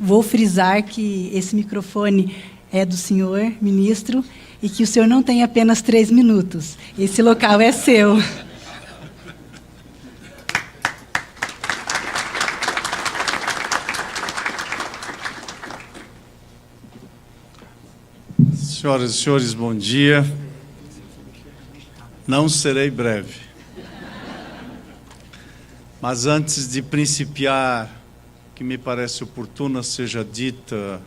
vou frisar que esse microfone é do senhor ministro e que o senhor não tem apenas 3 minutos. Esse local é seu. Senhoras e senhores, bom dia. Não serei breve. Mas antes de principiar, que me parece oportuna seja dita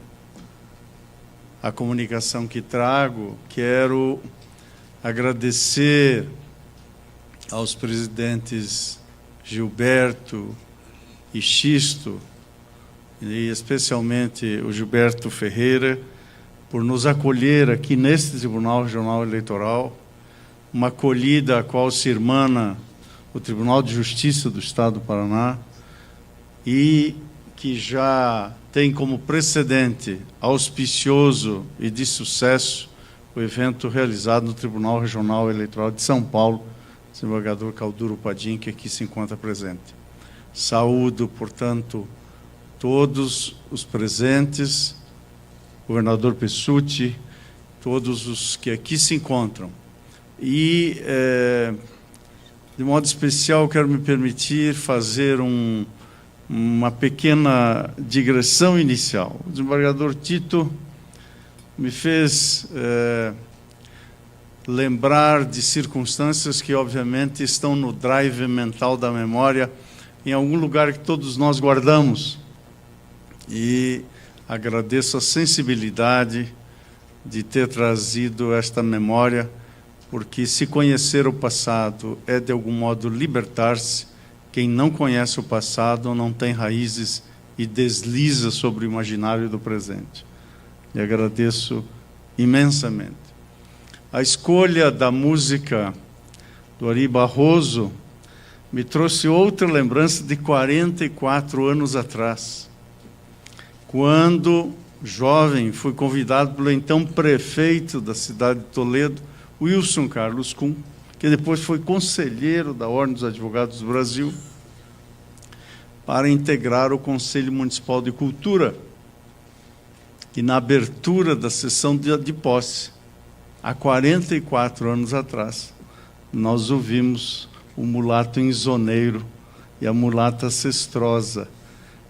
a comunicação que trago, quero agradecer aos presidentes Gilberto e Xisto, e especialmente o Gilberto Ferreira, por nos acolher aqui neste Tribunal Regional Eleitoral, uma acolhida a qual se irmana o Tribunal de Justiça do Estado do Paraná e que já tem como precedente auspicioso e de sucesso o evento realizado no Tribunal Regional Eleitoral de São Paulo, desembargador Calduro Padim, que aqui se encontra presente. Saúdo, portanto, todos os presentes, governador Pessutti, todos os que aqui se encontram. E, de modo especial, quero me permitir fazer uma pequena digressão inicial. O desembargador Tito me fez lembrar de circunstâncias que, obviamente, estão no drive mental da memória, em algum lugar que todos nós guardamos. E agradeço a sensibilidade de ter trazido esta memória, porque se conhecer o passado é, de algum modo, libertar-se. Quem não conhece o passado não tem raízes e desliza sobre o imaginário do presente. E agradeço imensamente. A escolha da música do Ari Barroso me trouxe outra lembrança de 44 anos atrás, quando, jovem, fui convidado pelo então prefeito da cidade de Toledo, Wilson Carlos Kuhn, que depois foi conselheiro da Ordem dos Advogados do Brasil, para integrar o Conselho Municipal de Cultura. E na abertura da sessão de posse, há 44 anos atrás, nós ouvimos o mulato insoneiro e a mulata cestrosa,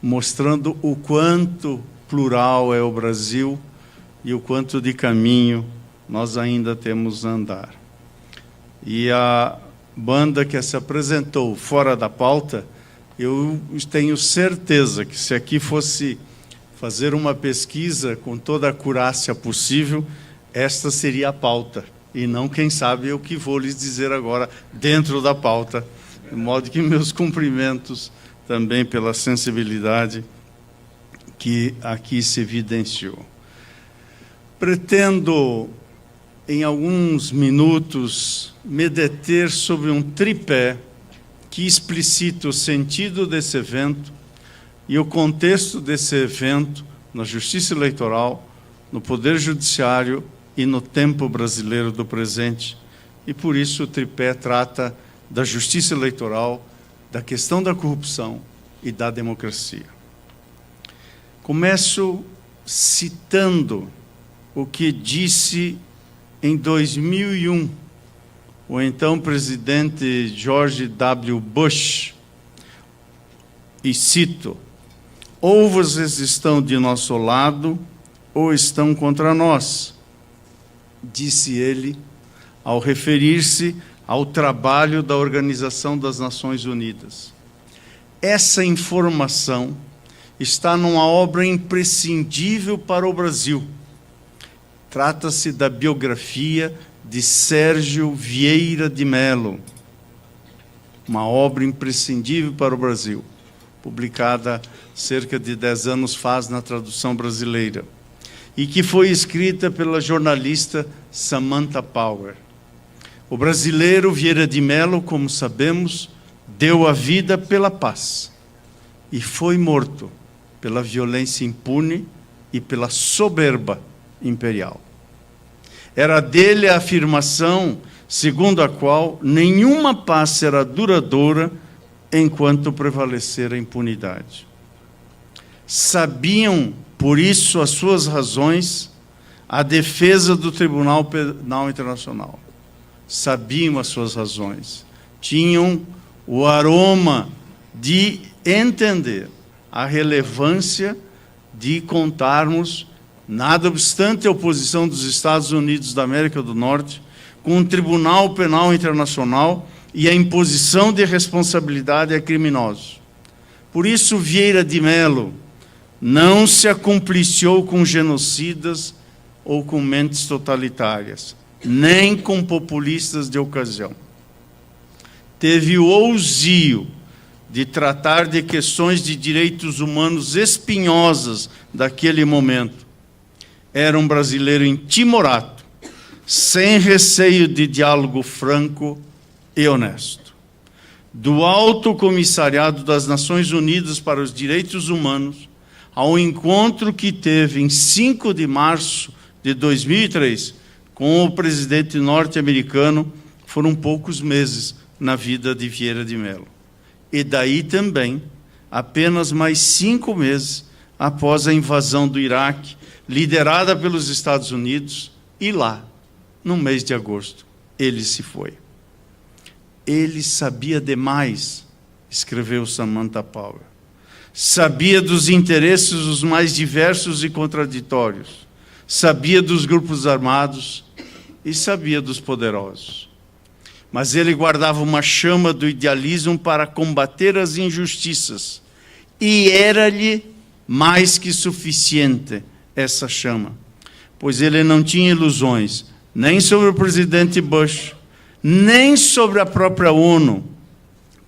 mostrando o quanto plural é o Brasil e o quanto de caminho nós ainda temos a andar. E a banda que se apresentou fora da pauta, eu tenho certeza que se aqui fosse fazer uma pesquisa com toda a acurácia possível, esta seria a pauta, e não, quem sabe, o que vou lhes dizer agora dentro da pauta, de modo que meus cumprimentos também pela sensibilidade que aqui se evidenciou. Pretendo, em alguns minutos, me deter sobre um tripé que explicita o sentido desse evento e o contexto desse evento na Justiça Eleitoral, no Poder Judiciário e no tempo brasileiro do presente. E, por isso, o tripé trata da Justiça Eleitoral, da questão da corrupção e da democracia. Começo citando o que disse em 2001 o então presidente George W. Bush, e cito: ou vocês estão de nosso lado ou estão contra nós, disse ele ao referir-se ao trabalho da Organização das Nações Unidas. Essa informação está numa obra imprescindível para o Brasil. Trata-se da biografia de Sérgio Vieira de Mello, uma obra imprescindível para o Brasil, publicada cerca de 10 anos faz na tradução brasileira, e que foi escrita pela jornalista Samantha Power. O brasileiro Vieira de Mello, como sabemos, deu a vida pela paz e foi morto pela violência impune e pela soberba imperial. Era dele a afirmação segundo a qual nenhuma paz será duradoura enquanto prevalecer a impunidade. sabiam, por isso, as suas razões, a defesa do Tribunal Penal Internacional. Sabiam as suas razões. Tinham o aroma de entender a relevância de contarmos, nada obstante a oposição dos Estados Unidos da América do Norte, com o Tribunal Penal Internacional e a imposição de responsabilidade a criminosos. Por isso, Vieira de Mello não se acompliciou com genocidas ou com mentes totalitárias, nem com populistas de ocasião. Teve o ousio de tratar de questões de direitos humanos espinhosas daquele momento. Era um brasileiro intimorato, sem receio de diálogo franco e honesto. Do Alto Comissariado das Nações Unidas para os Direitos Humanos, ao encontro que teve em 5 de março de 2003 com o presidente norte-americano, foram poucos meses na vida de Vieira de Mello. E daí também, apenas mais 5 meses após a invasão do Iraque, liderada pelos Estados Unidos, e lá, no mês de agosto, ele se foi. Ele sabia demais, escreveu Samantha Power. Sabia dos interesses os mais diversos e contraditórios. Sabia dos grupos armados e sabia dos poderosos. Mas ele guardava uma chama do idealismo para combater as injustiças. E era-lhe mais que suficiente essa chama, pois ele não tinha ilusões, nem sobre o presidente Bush, nem sobre a própria ONU,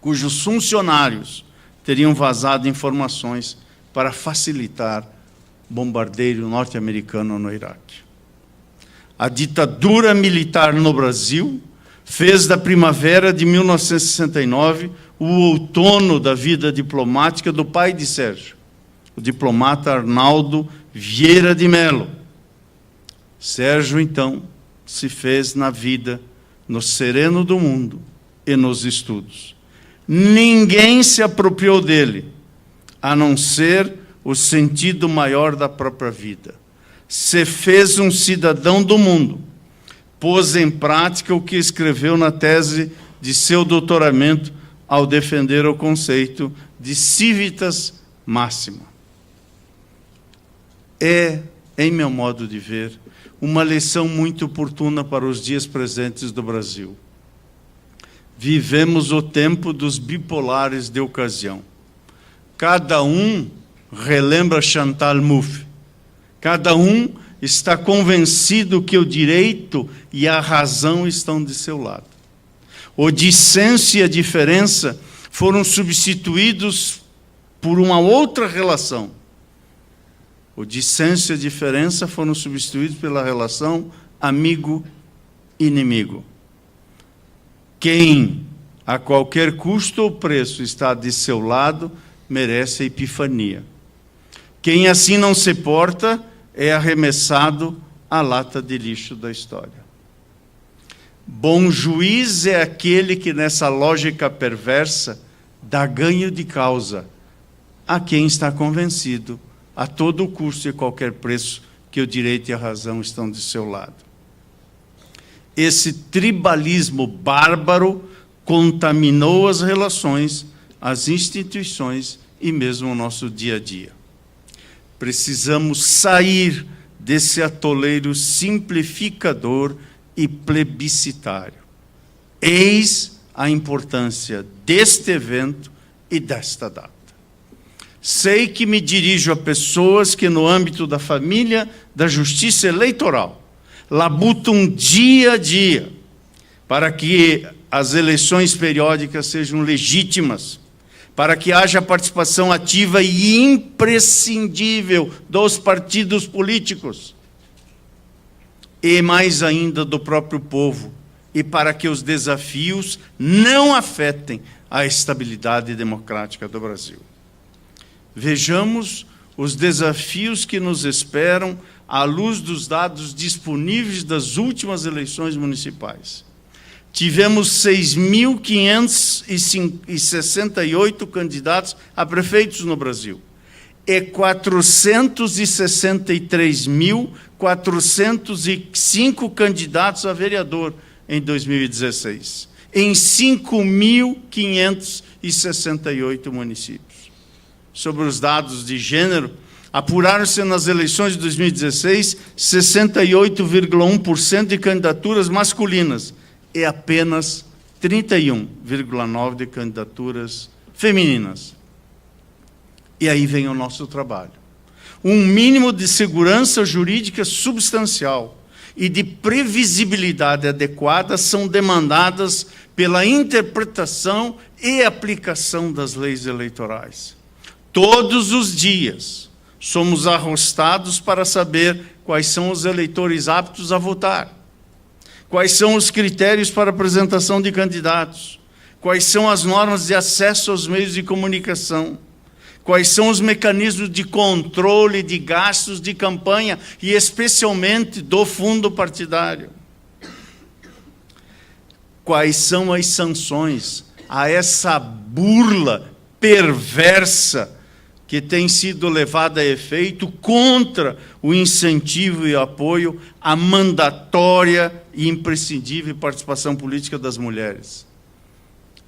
cujos funcionários teriam vazado informações para facilitar o bombardeio norte-americano no Iraque. A ditadura militar no Brasil fez da primavera de 1969 o outono da vida diplomática do pai de Sérgio, o diplomata Arnaldo Vieira de Mello. Sérgio, então, se fez na vida, no sereno do mundo e nos estudos. Ninguém se apropriou dele, a não ser o sentido maior da própria vida. Se fez um cidadão do mundo, pôs em prática o que escreveu na tese de seu doutoramento ao defender o conceito de civitas máxima. É, em meu modo de ver, uma lição muito oportuna para os dias presentes do Brasil. Vivemos o tempo dos bipolares de ocasião. Cada um relembra Chantal Mouffe. Cada um está convencido que o direito e a razão estão de seu lado. O dissenso e a diferença foram substituídos por uma outra relação. O dissenso e a diferença foram substituídos pela relação amigo-inimigo. Quem, a qualquer custo ou preço, está de seu lado, merece a epifania. Quem assim não se porta é arremessado à lata de lixo da história. Bom juiz é aquele que, nessa lógica perversa, dá ganho de causa a quem está convencido, a todo custo e qualquer preço, que o direito e a razão estão de seu lado. Esse tribalismo bárbaro contaminou as relações, as instituições e mesmo o nosso dia a dia. Precisamos sair desse atoleiro simplificador e plebiscitário. Eis a importância deste evento e desta data. Sei que me dirijo a pessoas que, no âmbito da família da justiça eleitoral, labutam dia a dia para que as eleições periódicas sejam legítimas, para que haja participação ativa e imprescindível dos partidos políticos, e mais ainda do próprio povo, e para que os desafios não afetem a estabilidade democrática do Brasil. Vejamos os desafios que nos esperam à luz dos dados disponíveis das últimas eleições municipais. Tivemos 6.568 candidatos a prefeitos no Brasil. é 463.405 candidatos a vereador em 2016, em 5.568 municípios. Sobre os dados de gênero, apuraram-se nas eleições de 2016 68,1% de candidaturas masculinas e apenas 31,9% de candidaturas femininas. E aí vem o nosso trabalho. Um mínimo de segurança jurídica substancial e de previsibilidade adequada são demandadas pela interpretação e aplicação das leis eleitorais. Todos os dias somos arrostados para saber quais são os eleitores aptos a votar, quais são os critérios para apresentação de candidatos, quais são as normas de acesso aos meios de comunicação, quais são os mecanismos de controle de gastos de campanha e especialmente do fundo partidário. Quais são as sanções a essa burla perversa que tem sido levada a efeito contra o incentivo e apoio à mandatória e imprescindível participação política das mulheres.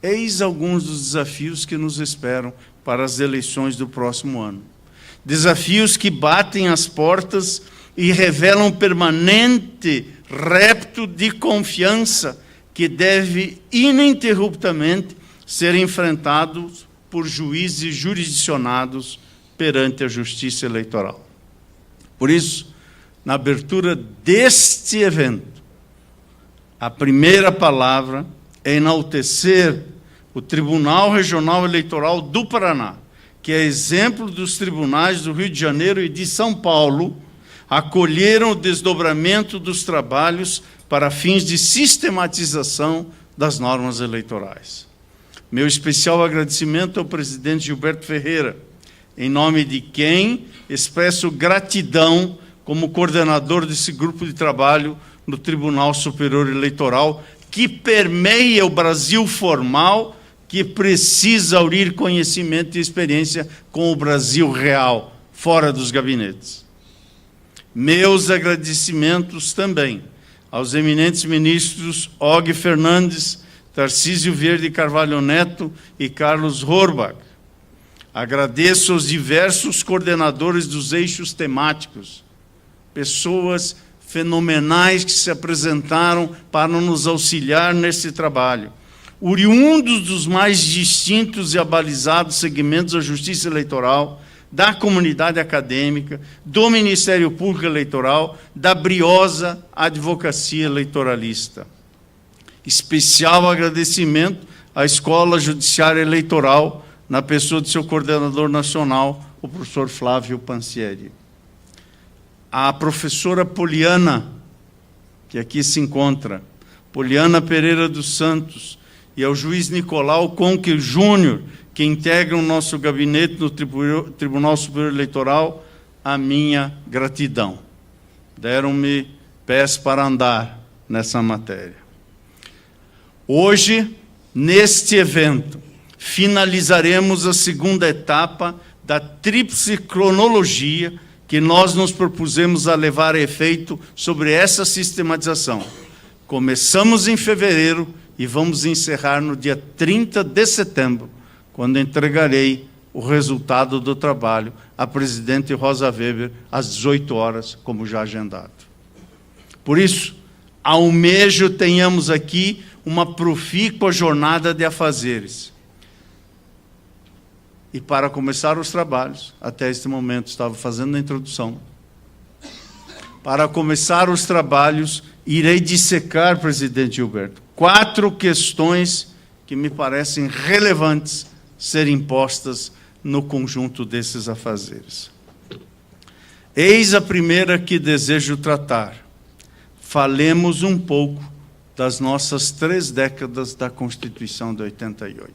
Eis alguns dos desafios que nos esperam para as eleições do próximo ano. Desafios que batem as portas e revelam permanente repto de confiança que deve ininterruptamente ser enfrentados por juízes jurisdicionados perante a Justiça Eleitoral. Por isso, na abertura deste evento, a primeira palavra é enaltecer o Tribunal Regional Eleitoral do Paraná, que é exemplo dos tribunais do Rio de Janeiro e de São Paulo, acolheram o desdobramento dos trabalhos para fins de sistematização das normas eleitorais. Meu especial agradecimento ao presidente Gilberto Ferreira, em nome de quem expresso gratidão como coordenador desse grupo de trabalho no Tribunal Superior Eleitoral, que permeia o Brasil formal, que precisa aurir conhecimento e experiência com o Brasil real, fora dos gabinetes. Meus agradecimentos também aos eminentes ministros Og Fernandes, Tarcísio Vieira de Carvalho Neto e Carlos Horbach. Agradeço aos diversos coordenadores dos eixos temáticos, pessoas fenomenais que se apresentaram para nos auxiliar nesse trabalho, oriundos dos mais distintos e abalizados segmentos da Justiça Eleitoral, da comunidade acadêmica, do Ministério Público Eleitoral, da briosa advocacia eleitoralista. Especial agradecimento à Escola Judiciária Eleitoral, na pessoa de seu coordenador nacional, o professor Flávio Pansieri. À professora Poliana, que aqui se encontra, Poliana Pereira dos Santos, e ao juiz Nicolau Conque Júnior, que integram o nosso gabinete no Tribunal Superior Eleitoral, a minha gratidão. Deram-me pés para andar nessa matéria. Hoje, neste evento, finalizaremos a segunda etapa da tríplice cronologia que nós nos propusemos a levar a efeito sobre essa sistematização. Começamos em fevereiro e vamos encerrar no dia 30 de setembro, quando entregarei o resultado do trabalho à presidente Rosa Weber às 18 horas, como já agendado. Por isso, almejo tenhamos aqui uma profícua jornada de afazeres. E para começar os trabalhos, até este momento estava fazendo a introdução, para começar os trabalhos, irei dissecar, presidente Gilberto, 4 questões que me parecem relevantes serem postas no conjunto desses afazeres. Eis a primeira que desejo tratar. Falemos um pouco das nossas 3 décadas da Constituição de 88.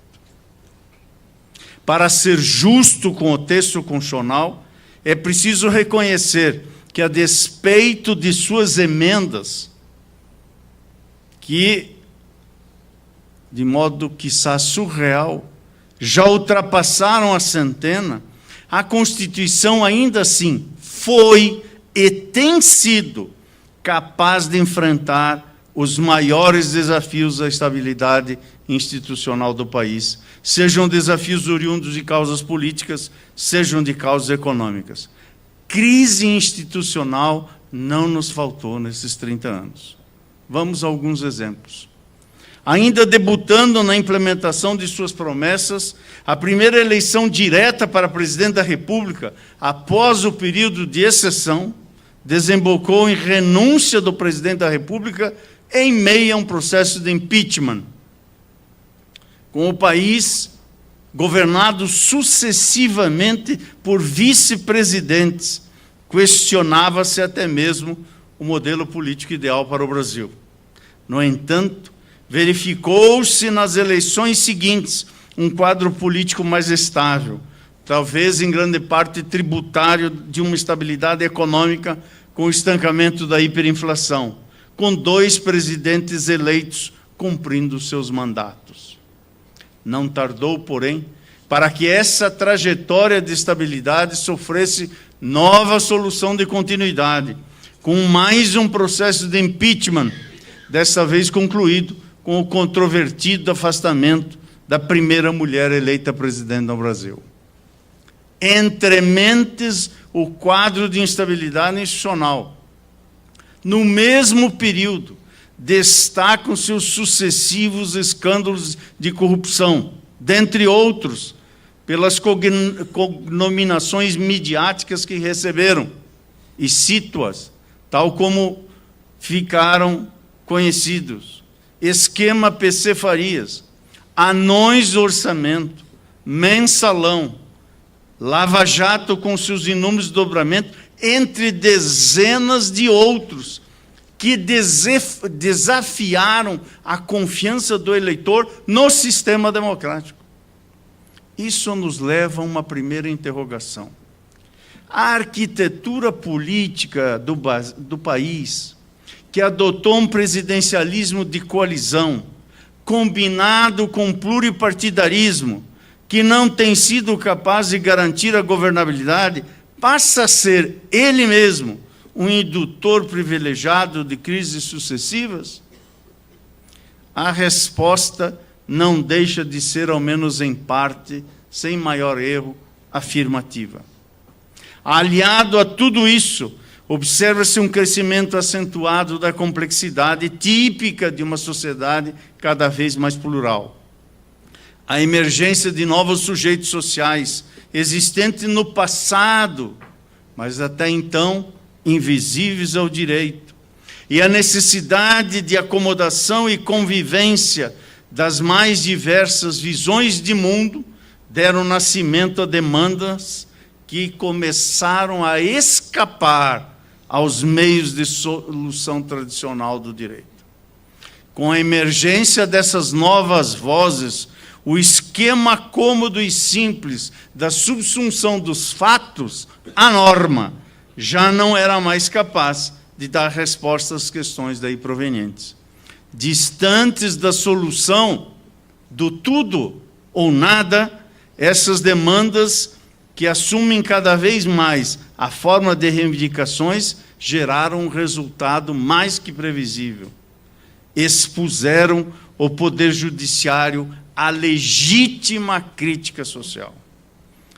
Para ser justo com o texto constitucional, é preciso reconhecer que, a despeito de suas emendas, que, de modo quiçá surreal, já ultrapassaram a centena, a Constituição ainda assim foi e tem sido capaz de enfrentar os maiores desafios à estabilidade institucional do país, sejam desafios oriundos de causas políticas, sejam de causas econômicas. Crise institucional não nos faltou nesses 30 anos. Vamos a alguns exemplos. Ainda debutando na implementação de suas promessas, a primeira eleição direta para presidente da República, após o período de exceção, desembocou em renúncia do presidente da República em meio a um processo de impeachment, com o país governado sucessivamente por vice-presidentes. Questionava-se até mesmo o modelo político ideal para o Brasil. No entanto, verificou-se nas eleições seguintes um quadro político mais estável, talvez em grande parte tributário de uma estabilidade econômica com o estancamento da hiperinflação, com 2 presidentes eleitos cumprindo seus mandatos. Não tardou, porém, para que essa trajetória de estabilidade sofresse nova solução de continuidade, com mais um processo de impeachment, dessa vez concluído com o controvertido afastamento da primeira mulher eleita presidente do Brasil. Entre mentes, o quadro de instabilidade institucional. No mesmo período, destacam-se os sucessivos escândalos de corrupção, dentre outros, pelas cognominações midiáticas que receberam, e cito-as, tal como ficaram conhecidos: esquema PC Farias, anões do orçamento, mensalão, Lava Jato com seus inúmeros dobramentos, entre dezenas de outros, que desafiaram a confiança do eleitor no sistema democrático. Isso nos leva a uma primeira interrogação. A arquitetura política do país, que adotou um presidencialismo de coalizão, combinado com pluripartidarismo, que não tem sido capaz de garantir a governabilidade, passa a ser ele mesmo um indutor privilegiado de crises sucessivas? A resposta não deixa de ser, ao menos em parte, sem maior erro, afirmativa. Aliado a tudo isso, observa-se um crescimento acentuado da complexidade típica de uma sociedade cada vez mais plural. A emergência de novos sujeitos sociais, existentes no passado, mas até então invisíveis ao direito, e a necessidade de acomodação e convivência das mais diversas visões de mundo deram nascimento a demandas que começaram a escapar aos meios de solução tradicional do direito. Com a emergência dessas novas vozes, o esquema cômodo e simples da subsunção dos fatos à norma já não era mais capaz de dar resposta às questões daí provenientes. Distantes da solução do tudo ou nada, essas demandas que assumem cada vez mais a forma de reivindicações geraram um resultado mais que previsível. Expuseram o Poder Judiciário à legítima crítica social.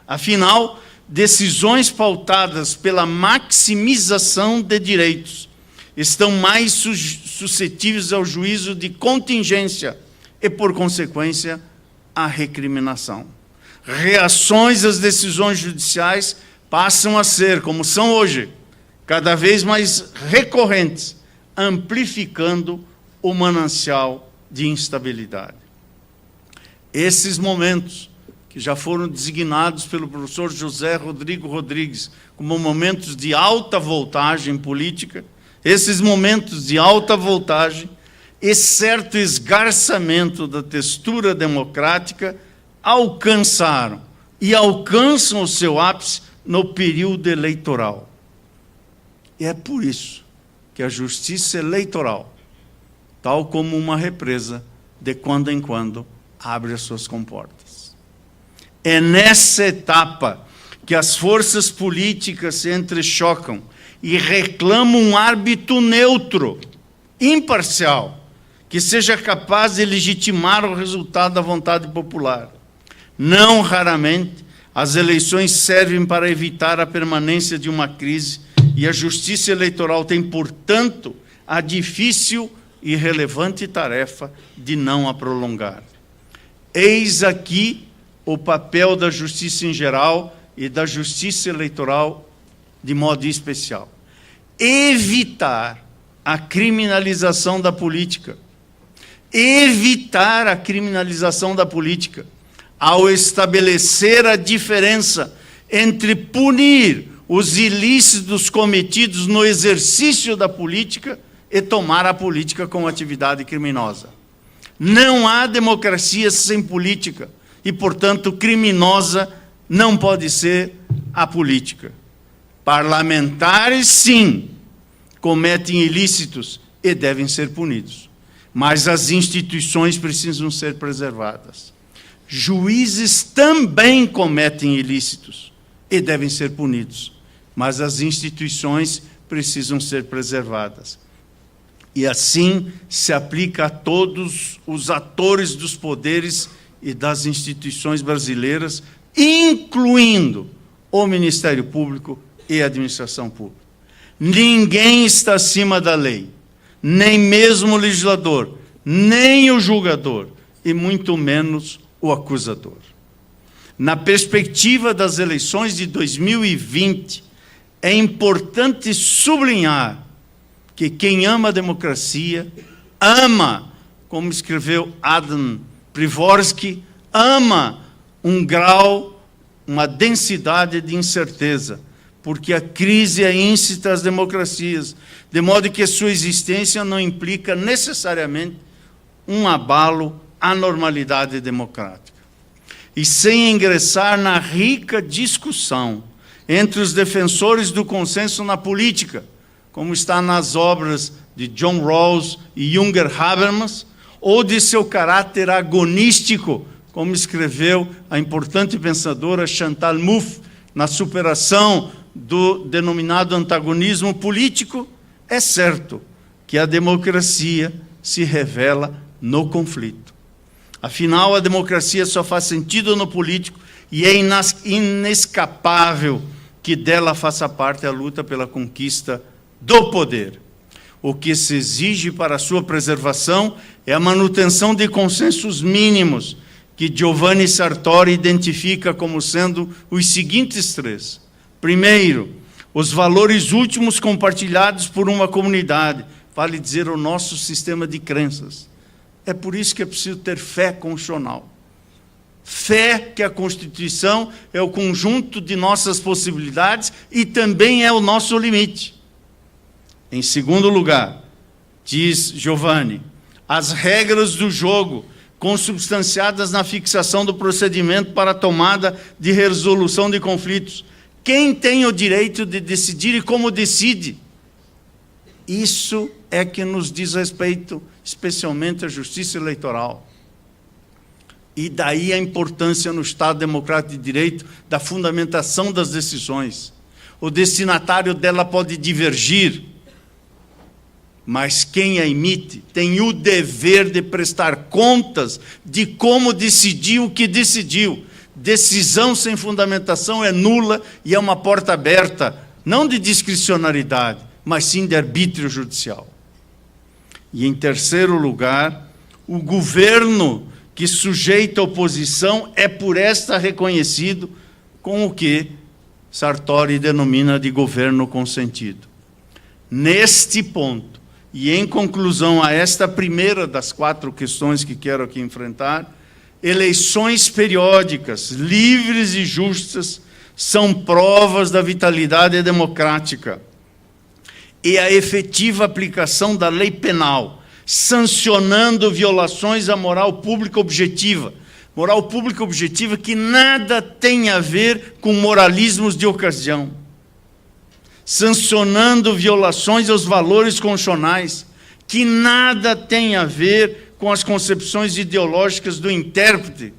Afinal, decisões pautadas pela maximização de direitos estão mais suscetíveis ao juízo de contingência e, por consequência, à recriminação. Reações às decisões judiciais passam a ser, como são hoje, cada vez mais recorrentes, amplificando o manancial de instabilidade. Esses momentos, que já foram designados pelo professor José Rodrigo Rodrigues como momentos de alta voltagem política, esses momentos de alta voltagem e certo esgarçamento da textura democrática alcançaram e alcançam o seu ápice no período eleitoral. E é por isso que a justiça eleitoral, tal como uma represa, de quando em quando abre as suas comportas. É nessa etapa que as forças políticas se entrechocam e reclamam um árbitro neutro, imparcial, que seja capaz de legitimar o resultado da vontade popular. Não raramente, as eleições servem para evitar a permanência de uma crise e a justiça eleitoral tem, portanto, a difícil e relevante tarefa de não a prolongar. Eis aqui o papel da justiça em geral e da justiça eleitoral de modo especial. Evitar a criminalização da política. Evitar a criminalização da política ao estabelecer a diferença entre punir os ilícitos cometidos no exercício da política e tomar a política como atividade criminosa. Não há democracia sem política e, portanto, criminosa não pode ser a política. Parlamentares, sim, cometem ilícitos e devem ser punidos, mas as instituições precisam ser preservadas. Juízes também cometem ilícitos e devem ser punidos, mas as instituições precisam ser preservadas. E assim se aplica a todos os atores dos poderes e das instituições brasileiras, incluindo o Ministério Público e a administração pública. Ninguém está acima da lei, nem mesmo o legislador, nem o julgador, e muito menos o acusador. Na perspectiva das eleições de 2020, é importante sublinhar que quem ama a democracia, ama, como escreveu Adam Pravorsky, ama um grau, uma densidade de incerteza, porque a crise é íncita às democracias, de modo que sua existência não implica necessariamente um abalo à normalidade democrática. E sem ingressar na rica discussão entre os defensores do consenso na política, como está nas obras de John Rawls e Jürgen Habermas, ou de seu caráter agonístico, como escreveu a importante pensadora Chantal Mouffe, na superação do denominado antagonismo político, é certo que a democracia se revela no conflito. Afinal, a democracia só faz sentido no político e é inescapável que dela faça parte a luta pela conquista do poder. O que se exige para a sua preservação é a manutenção de consensos mínimos, que Giovanni Sartori identifica como sendo os seguintes três. Primeiro, os valores últimos compartilhados por uma comunidade, vale dizer, o nosso sistema de crenças. É por isso que é preciso ter fé constitucional. Fé que a Constituição é o conjunto de nossas possibilidades e também é o nosso limite. Em segundo lugar, diz Giovanni, as regras do jogo, consubstanciadas na fixação do procedimento para a tomada de resolução de conflitos. Quem tem o direito de decidir e como decide? Isso é que nos diz respeito, especialmente à justiça eleitoral. E daí a importância no Estado Democrático de Direito da fundamentação das decisões. O destinatário dela pode divergir, mas quem a emite tem o dever de prestar contas de como decidiu o que decidiu. Decisão sem fundamentação é nula e é uma porta aberta, não de discricionariedade, mas sim de arbítrio judicial. E, em terceiro lugar, o governo que sujeita a oposição é por esta reconhecido com o que Sartori denomina de governo consentido. Neste ponto, e em conclusão a esta primeira das 4 questões que quero aqui enfrentar, eleições periódicas, livres e justas, são provas da vitalidade democrática e a efetiva aplicação da lei penal, sancionando violações à moral pública objetiva. Moral pública objetiva que nada tem a ver com moralismos de ocasião. Sancionando violações aos valores constitucionais, que nada tem a ver com as concepções ideológicas do intérprete,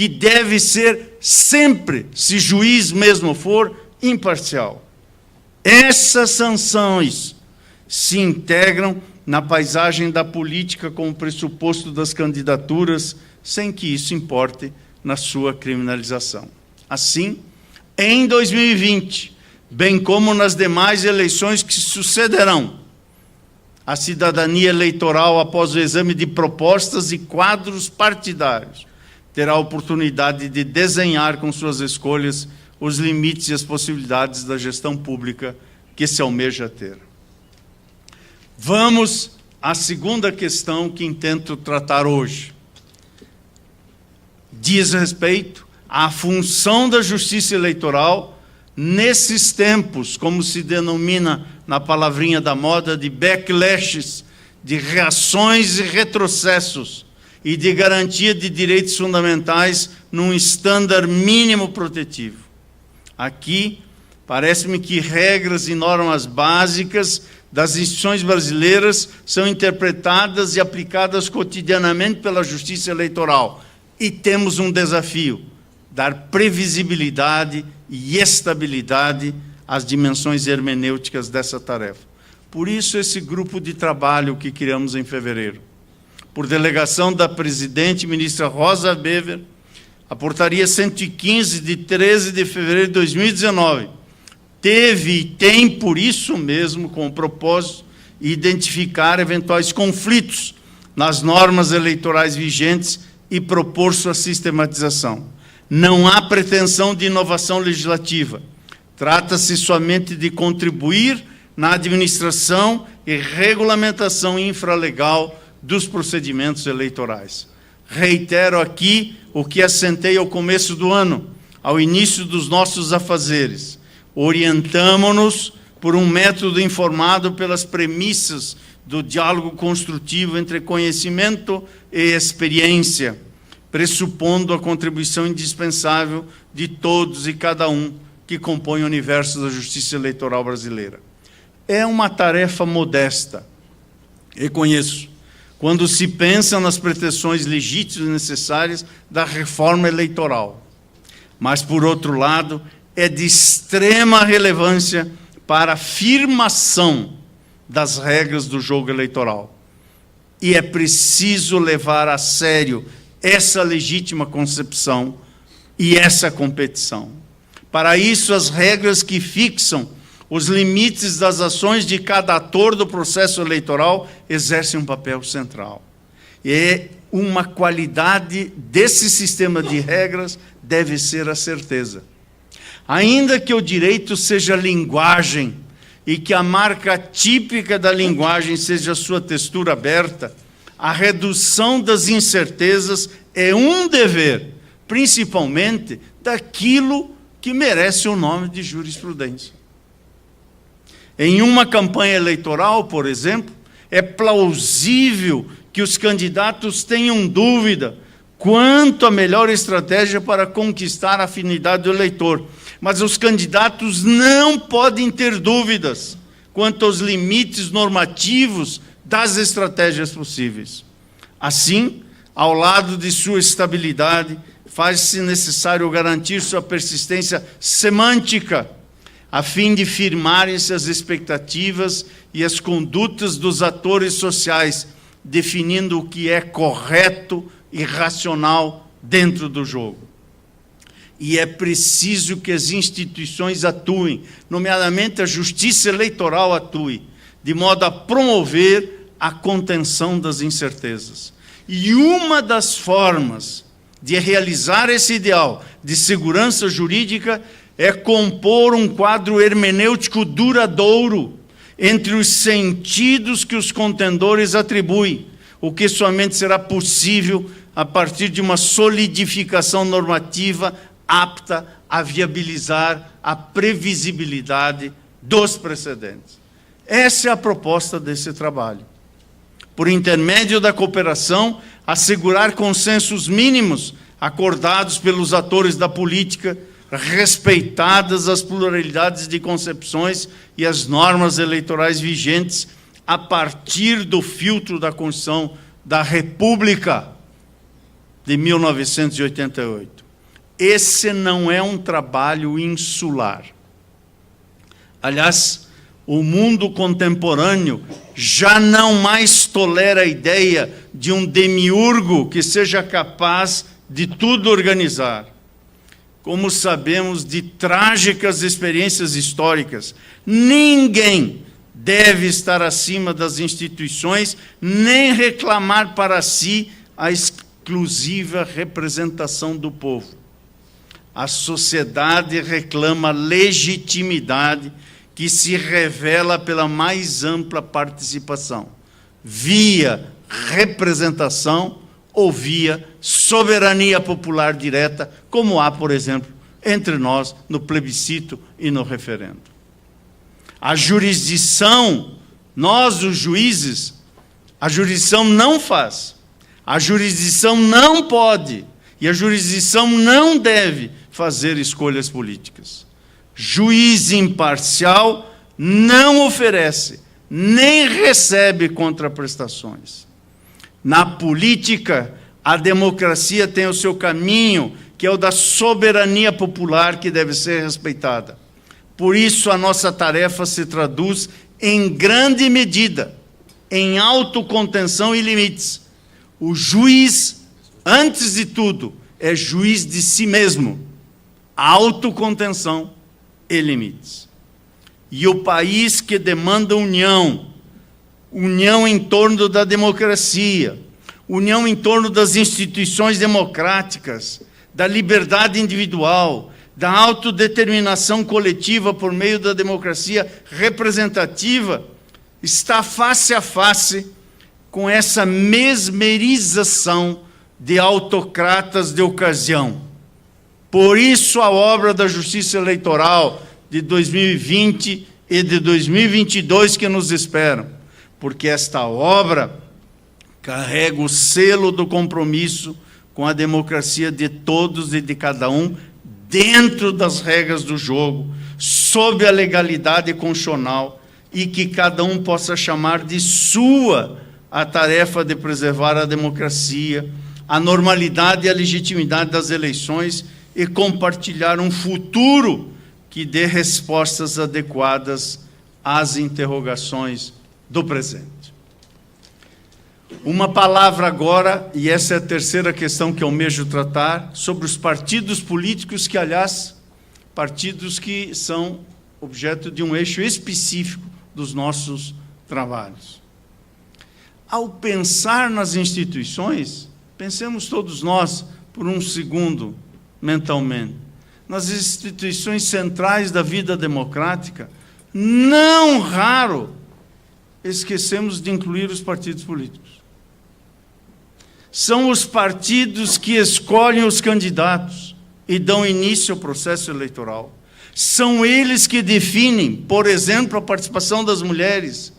que deve ser sempre, se juiz mesmo for, imparcial. Essas sanções se integram na paisagem da política como pressuposto das candidaturas, sem que isso importe na sua criminalização. Assim, em 2020, bem como nas demais eleições que sucederão, a cidadania eleitoral, após o exame de propostas e quadros partidários, terá a oportunidade de desenhar com suas escolhas os limites e as possibilidades da gestão pública que se almeja ter. Vamos à segunda questão que intento tratar hoje. Diz respeito à função da justiça eleitoral nesses tempos, como se denomina na palavrinha da moda, de backlashes, de reações e retrocessos, e de garantia de direitos fundamentais num estándar mínimo protetivo. Aqui, parece-me que regras e normas básicas das instituições brasileiras são interpretadas e aplicadas cotidianamente pela Justiça Eleitoral. E temos um desafio: dar previsibilidade e estabilidade às dimensões hermenêuticas dessa tarefa. Por isso, esse grupo de trabalho que criamos em fevereiro, por delegação da presidente ministra Rosa Weber, a portaria 115 de 13 de fevereiro de 2019, teve e tem, por isso mesmo, como propósito, identificar eventuais conflitos nas normas eleitorais vigentes e propor sua sistematização. Não há pretensão de inovação legislativa. Trata-se somente de contribuir na administração e regulamentação infralegal dos procedimentos eleitorais. Reitero aqui o que assentei ao começo do ano, ao início dos nossos afazeres. Orientamo-nos por um método informado pelas premissas do diálogo construtivo entre conhecimento e experiência, pressupondo a contribuição indispensável de todos e cada um que compõem o universo da justiça eleitoral brasileira. É uma tarefa modesta, reconheço, quando se pensa nas pretensões legítimas e necessárias da reforma eleitoral. Mas, por outro lado, é de extrema relevância para a afirmação das regras do jogo eleitoral. E é preciso levar a sério essa legítima concepção e essa competição. Para isso, as regras que fixam os limites das ações de cada ator do processo eleitoral exercem um papel central. E uma qualidade desse sistema de regras deve ser a certeza. Ainda que o direito seja linguagem e que a marca típica da linguagem seja a sua textura aberta, a redução das incertezas é um dever, principalmente daquilo que merece o nome de jurisprudência. Em uma campanha eleitoral, por exemplo, é plausível que os candidatos tenham dúvida quanto à melhor estratégia para conquistar a afinidade do eleitor. Mas os candidatos não podem ter dúvidas quanto aos limites normativos das estratégias possíveis. Assim, ao lado de sua estabilidade, faz-se necessário garantir sua persistência semântica, a fim de firmarem-se as expectativas e as condutas dos atores sociais, definindo o que é correto e racional dentro do jogo. E é preciso que as instituições atuem, nomeadamente a Justiça Eleitoral atue, de modo a promover a contenção das incertezas. E uma das formas de realizar esse ideal de segurança jurídica é compor um quadro hermenêutico duradouro entre os sentidos que os contendores atribuem, o que somente será possível a partir de uma solidificação normativa apta a viabilizar a previsibilidade dos precedentes. Essa é a proposta desse trabalho. Por intermédio da cooperação, assegurar consensos mínimos acordados pelos atores da política, respeitadas as pluralidades de concepções e as normas eleitorais vigentes a partir do filtro da Constituição da República de 1988. Esse não é um trabalho insular. Aliás, o mundo contemporâneo já não mais tolera a ideia de um demiurgo que seja capaz de tudo organizar. Como sabemos de trágicas experiências históricas, ninguém deve estar acima das instituições, nem reclamar para si a exclusiva representação do povo. A sociedade reclama legitimidade que se revela pela mais ampla participação, via representação ou via soberania popular direta, como há, por exemplo, entre nós no plebiscito e no referendo. A jurisdição, nós os juízes, a jurisdição não faz, a jurisdição não pode e a jurisdição não deve fazer escolhas políticas. Juiz imparcial não oferece, nem recebe contraprestações. Na política, a democracia tem o seu caminho, que é o da soberania popular, que deve ser respeitada. Por isso, a nossa tarefa se traduz, em grande medida, em autocontenção e limites. O juiz, antes de tudo, é juiz de si mesmo. Autocontenção e limites. E o país que demanda união em torno da democracia, união em torno das instituições democráticas, da liberdade individual, da autodeterminação coletiva por meio da democracia representativa, está face a face com essa mesmerização de autocratas de ocasião. Por isso, a obra da Justiça Eleitoral de 2020 e de 2022 que nos esperam, porque esta obra carrega o selo do compromisso com a democracia de todos e de cada um, dentro das regras do jogo, sob a legalidade constitucional, e que cada um possa chamar de sua a tarefa de preservar a democracia, a normalidade e a legitimidade das eleições e compartilhar um futuro que dê respostas adequadas às interrogações do presente. Uma palavra agora, e essa é a terceira questão que eu almejo tratar, sobre os partidos políticos, que, aliás, partidos que são objeto de um eixo específico dos nossos trabalhos. Ao pensar nas instituições, pensemos todos nós, por um segundo, mentalmente, nas instituições centrais da vida democrática, não raro esquecemos de incluir os partidos políticos. São os partidos que escolhem os candidatos e dão início ao processo eleitoral. São eles que definem, por exemplo, a participação das mulheres,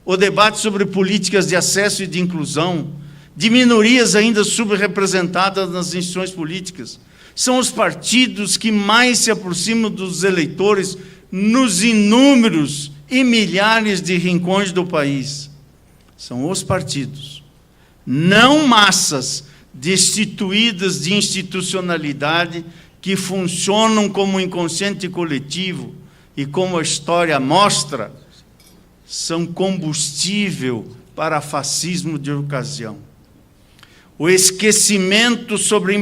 o debate sobre políticas de acesso e de inclusão, de minorias ainda subrepresentadas nas instituições políticas. São os partidos que mais se aproximam dos eleitores nos inúmeros e milhares de rincões do país. São os partidos, não massas destituídas de institucionalidade, que funcionam como inconsciente coletivo e, como a história mostra, são combustível para fascismo de ocasião. O esquecimento sobre a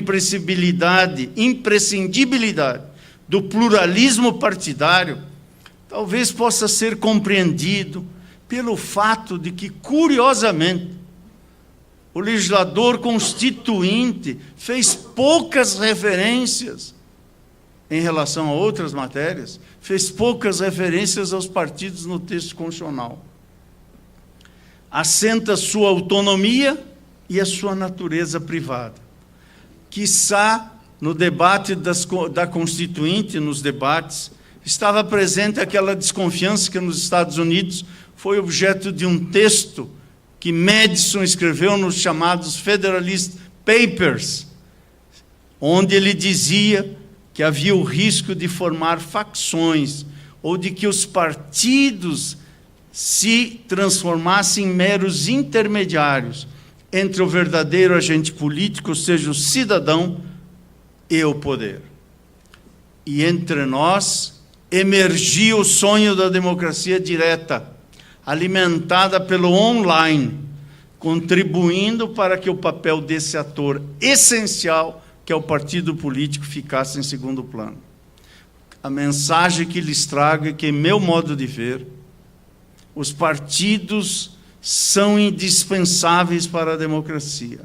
imprescindibilidade do pluralismo partidário talvez possa ser compreendido pelo fato de que, curiosamente, o legislador constituinte fez poucas referências em relação a outras matérias, fez poucas referências aos partidos no texto constitucional. Assenta sua autonomia e a sua natureza privada. Quiçá, no debate da Constituinte, nos debates, estava presente aquela desconfiança que nos Estados Unidos foi objeto de um texto que Madison escreveu nos chamados Federalist Papers, onde ele dizia que havia o risco de formar facções ou de que os partidos se transformassem em meros intermediários entre o verdadeiro agente político, ou seja, o cidadão, e o poder. E entre nós emergia o sonho da democracia direta, alimentada pelo online, contribuindo para que o papel desse ator essencial, que é o partido político, ficasse em segundo plano. A mensagem que lhes trago é que, em meu modo de ver, os partidos são indispensáveis para a democracia.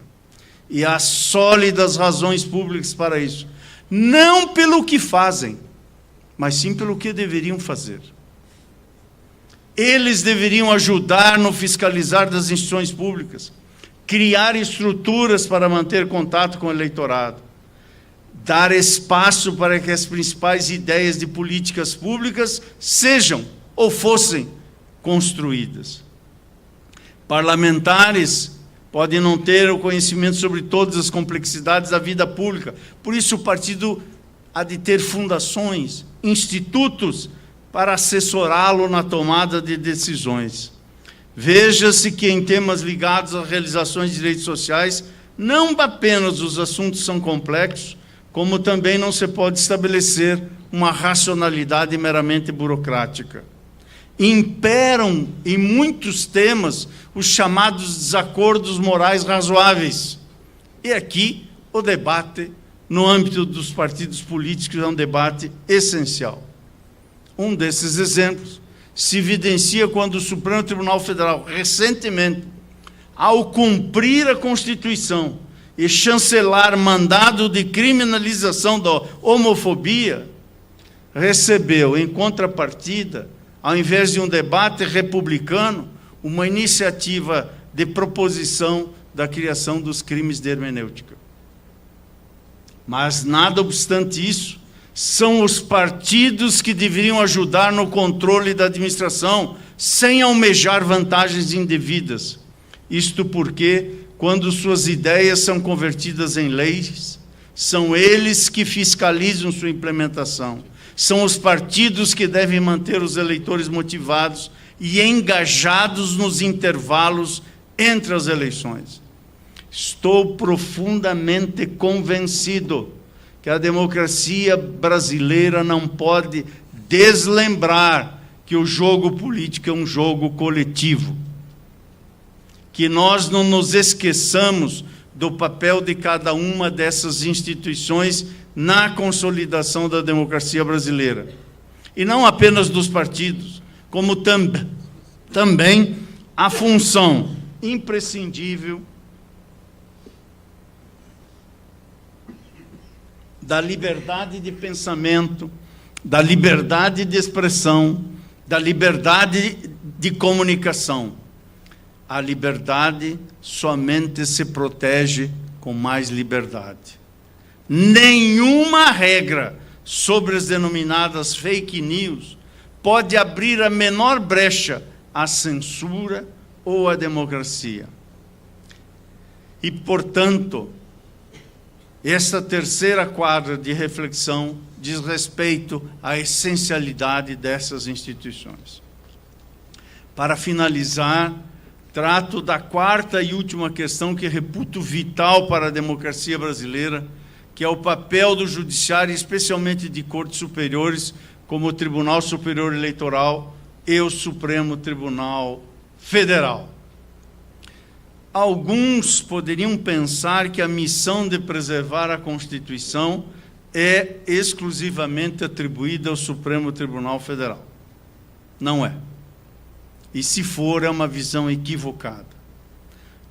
E há sólidas razões públicas para isso. Não pelo que fazem, mas sim pelo que deveriam fazer. Eles deveriam ajudar no fiscalizar das instituições públicas, criar estruturas para manter contato com o eleitorado, dar espaço para que as principais ideias de políticas públicas sejam ou fossem construídas. Parlamentares podem não ter o conhecimento sobre todas as complexidades da vida pública, por isso o partido há de ter fundações, institutos, para assessorá-lo na tomada de decisões. Veja-se que em temas ligados às realizações de direitos sociais, não apenas os assuntos são complexos, como também não se pode estabelecer uma racionalidade meramente burocrática. Imperam em muitos temas os chamados desacordos morais razoáveis. E aqui o debate no âmbito dos partidos políticos é um debate essencial. Um desses exemplos se evidencia quando o Supremo Tribunal Federal, recentemente, ao cumprir a Constituição e chancelar mandado de criminalização da homofobia, recebeu, em contrapartida, ao invés de um debate republicano, uma iniciativa de proposição da criação dos crimes de hermenêutica. Mas, nada obstante isso, são os partidos que deveriam ajudar no controle da administração, sem almejar vantagens indevidas. Isto porque, quando suas ideias são convertidas em leis, são eles que fiscalizam sua implementação. São os partidos que devem manter os eleitores motivados e engajados nos intervalos entre as eleições. Estou profundamente convencido que a democracia brasileira não pode deslembrar que o jogo político é um jogo coletivo. Que nós não nos esqueçamos do papel de cada uma dessas instituições na consolidação da democracia brasileira. E não apenas dos partidos, como também a função imprescindível da liberdade de pensamento, da liberdade de expressão, da liberdade de comunicação. A liberdade somente se protege com mais liberdade. Nenhuma regra sobre as denominadas fake news pode abrir a menor brecha à censura ou à democracia. E, portanto, esta terceira quadra de reflexão diz respeito à essencialidade dessas instituições. Para finalizar, trato da quarta e última questão que reputo vital para a democracia brasileira, que é o papel do judiciário, especialmente de cortes superiores, como o Tribunal Superior Eleitoral e o Supremo Tribunal Federal. Alguns poderiam pensar que a missão de preservar a Constituição é exclusivamente atribuída ao Supremo Tribunal Federal. Não é. E se for, é uma visão equivocada.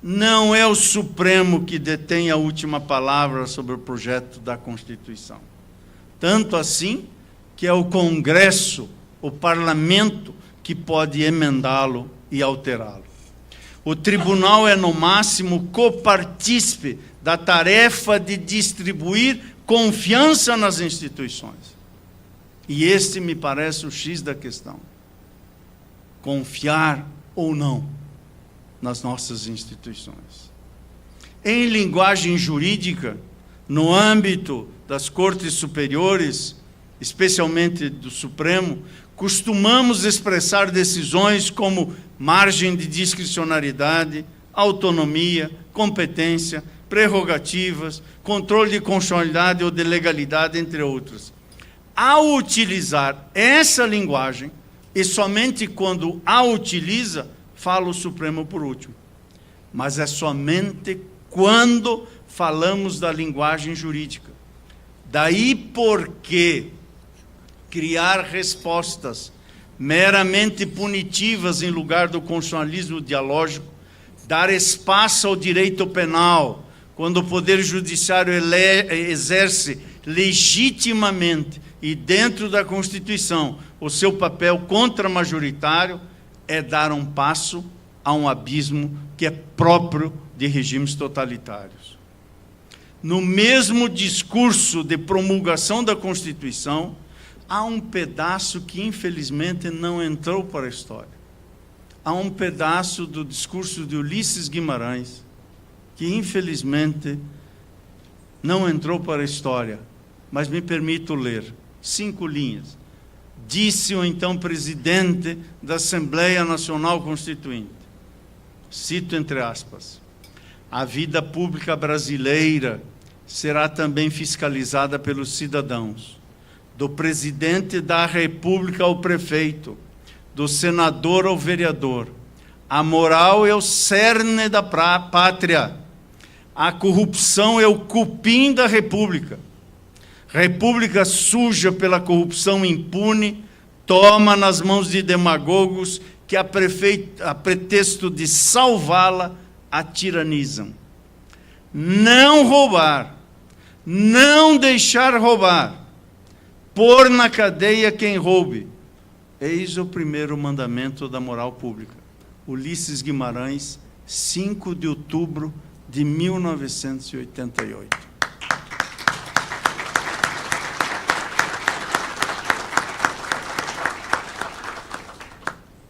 Não é o Supremo que detém a última palavra sobre o projeto da Constituição. Tanto assim que é o Congresso, o Parlamento, que pode emendá-lo e alterá-lo. O tribunal é, no máximo, copartícipe da tarefa de distribuir confiança nas instituições. E este me parece o X da questão. Confiar ou não nas nossas instituições. Em linguagem jurídica, no âmbito das cortes superiores, especialmente do Supremo, costumamos expressar decisões como margem de discricionariedade, autonomia, competência, prerrogativas, controle de constitucionalidade ou de legalidade, entre outras. Ao utilizar essa linguagem, e somente quando a utiliza, fala o Supremo por último. Mas é somente quando falamos da linguagem jurídica. Daí porque criar respostas meramente punitivas em lugar do constitucionalismo dialógico, dar espaço ao direito penal, quando o Poder Judiciário exerce legitimamente e dentro da Constituição o seu papel contramajoritário, é dar um passo a um abismo que é próprio de regimes totalitários. No mesmo discurso de promulgação da Constituição, há um pedaço que, infelizmente, não entrou para a história. Há um pedaço do discurso de Ulisses Guimarães que, infelizmente, não entrou para a história, mas me permito ler 5 linhas. Disse o então presidente da Assembleia Nacional Constituinte, cito entre aspas: a vida pública brasileira será também fiscalizada pelos cidadãos, do presidente da República ao prefeito, do senador ao vereador. A moral é o cerne da pátria. A corrupção é o cupim da República. República suja pela corrupção impune, toma nas mãos de demagogos que, a pretexto de salvá-la, a tiranizam. Não roubar, não deixar roubar, pôr na cadeia quem roube. Eis o primeiro mandamento da moral pública. Ulisses Guimarães, 5 de outubro de 1988.